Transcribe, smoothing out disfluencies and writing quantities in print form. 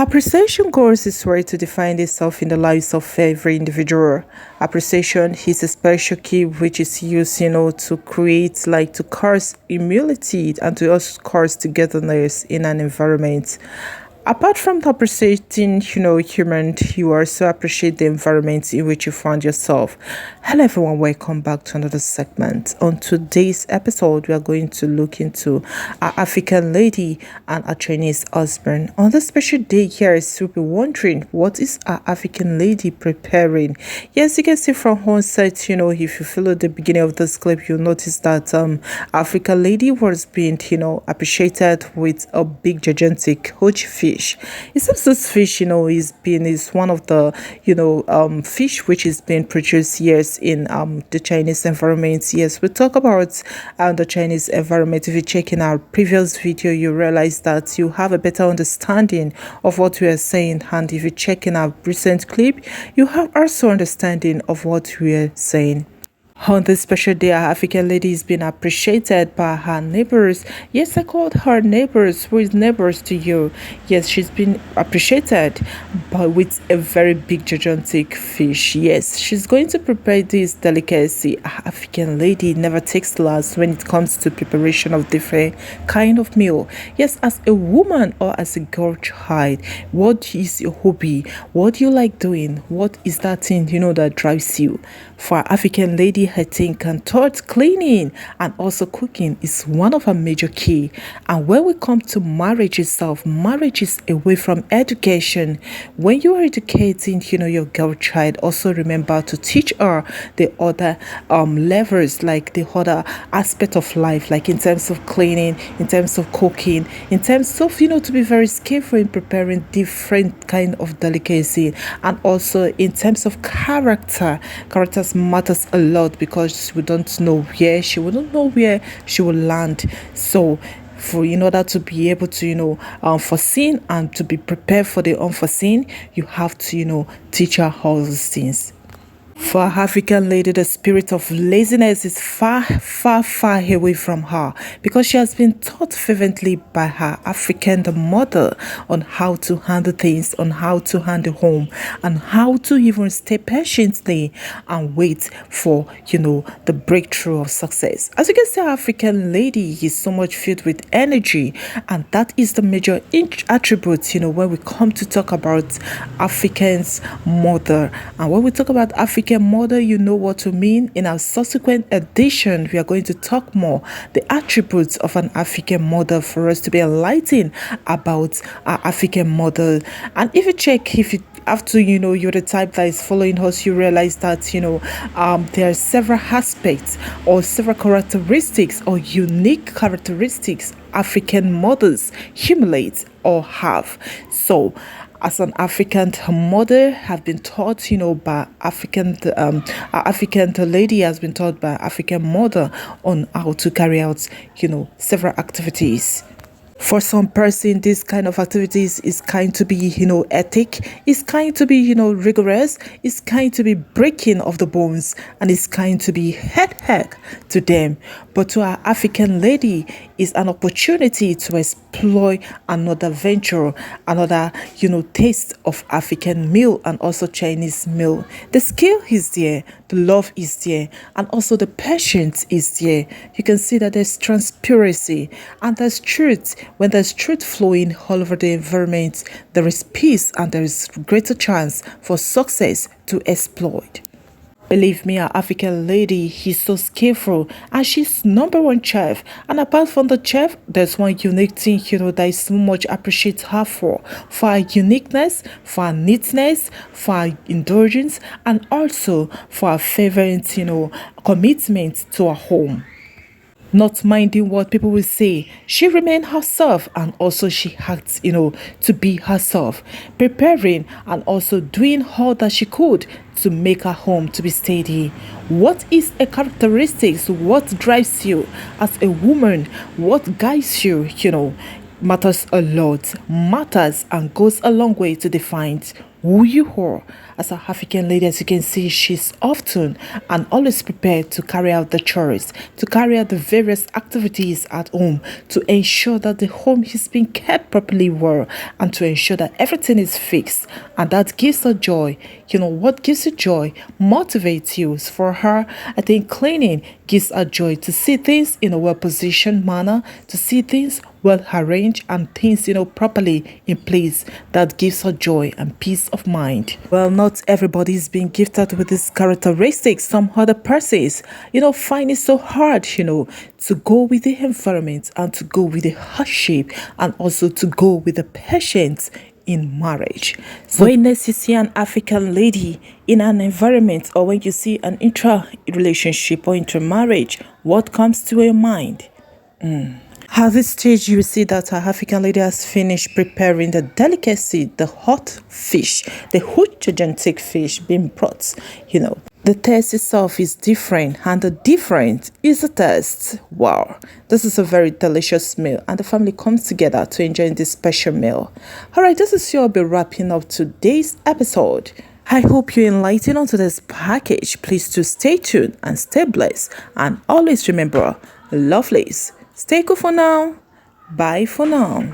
Appreciation goes its way to define itself in the lives of every individual. Appreciation is a special key which is used, to create, like to cause humility and to also cause togetherness in an environment. Apart from appreciating, humans, you also appreciate the environment in which you found yourself. Hello, everyone. Welcome back to another segment. On today's episode, we are going to look into an African lady and a Chinese husband. On this special day here, you'll be wondering, what is an African lady preparing? Yes, you can see from one side, if you follow the beginning of this clip, you'll notice that African lady was being, appreciated with a big gigantic huge fish. It seems this fish, is one of the fish which is being produced, yes, in the Chinese environment. Yes, we talk about the Chinese environment. If you check in our previous video, you realize that you have a better understanding of what we are saying, and if you check in our recent clip, you have also understanding of what we are saying. On this special day, our African lady is being appreciated by her neighbors. Yes, I called her neighbors. Who is neighbors to you? Yes, she's been appreciated but with a very big gigantic fish. Yes, she's going to prepare this delicacy. Our African lady never takes last when it comes to preparation of different kind of meal. Yes, as a woman or as a girl child, what is your hobby? What do you like doing? What is that thing that drives you? For our African lady, I think and thought cleaning and also cooking is one of her major key. And when we come to marriage itself, marriage is away from education. When you are educating, your girl child, also remember to teach her the other levels, like the other aspect of life, like in terms of cleaning, in terms of cooking, in terms of to be very skillful in preparing different kind of delicacy, and also in terms of character. Characters matters a lot because we don't know where she wouldn't know where she will land. So in order to be able to foreseen and to be prepared for the unforeseen, you have to teach her all these things. For our African lady, the spirit of laziness is far, far, far away from her, because she has been taught fervently by her African mother on how to handle things, on how to handle home, and how to even stay patiently and wait for, the breakthrough of success. As you can see, our African lady is so much filled with energy, and that is the major attribute, when we come to talk about African's mother. And when we talk about African mother, you know what to mean. In our subsequent edition, we are going to talk more the attributes of an African mother for us to be enlightened about our African mother. And if you check, if you have to, you're the type that is following us, you realize that there are several aspects or several characteristics or unique characteristics African mothers humiliate or have. So as an African mother have been taught, by African lady has been taught by African mother on how to carry out, several activities. For some person, this kind of activities is kind to be, ethic, it's kind to be, rigorous, it's kind to be breaking of the bones, and it's kind to be heck to them. But to our African lady is an opportunity to explore another venture, another, taste of African meal and also Chinese meal. The skill is there, the love is there, and also the patience is there. You can see that there's transparency and there's truth. When there's truth flowing all over the environment, there is peace and there is greater chance for success to exploit. Believe me, our African lady is so skillful, and she's number one chef. And apart from the chef, there's one unique thing, that I so much appreciate her for her uniqueness, for her neatness, for her indulgence, and also for her fervent, commitment to her home. Not minding what people will say, she remained herself, and also she acts, to be herself, preparing and also doing all that she could to make her home to be steady. What is a characteristics? What drives you as a woman? What guides you, matters a lot, matters and goes a long way to define who you are. As an African lady, as you can see, she's often and always prepared to carry out the chores, to carry out the various activities at home, to ensure that the home is being kept properly well, and to ensure that everything is fixed. And that gives her joy. You know, what gives you joy motivates you. For her, I think cleaning gives her joy to see things in a well-positioned manner, to see things well arranged and things, properly in place. That gives her joy and peace of mind. Well, not everybody is being gifted with these characteristics. Some other persons, find it so hard, to go with the environment and to go with the hardship and also to go with the patience in marriage. So when you see an African lady in an environment, or when you see an intra-relationship or intermarriage, what comes to your mind? At this stage, you will see that our African lady has finished preparing the delicacy, the hot fish, the huge gigantic fish being brought. The taste itself is different, and the different is the taste. Wow, this is a very delicious meal, and the family comes together to enjoy this special meal. All right, this is your be wrapping up today's episode. I hope you're enlightened onto this package. Please do stay tuned and stay blessed, and always remember, lovelies, stay cool for now. Bye for now.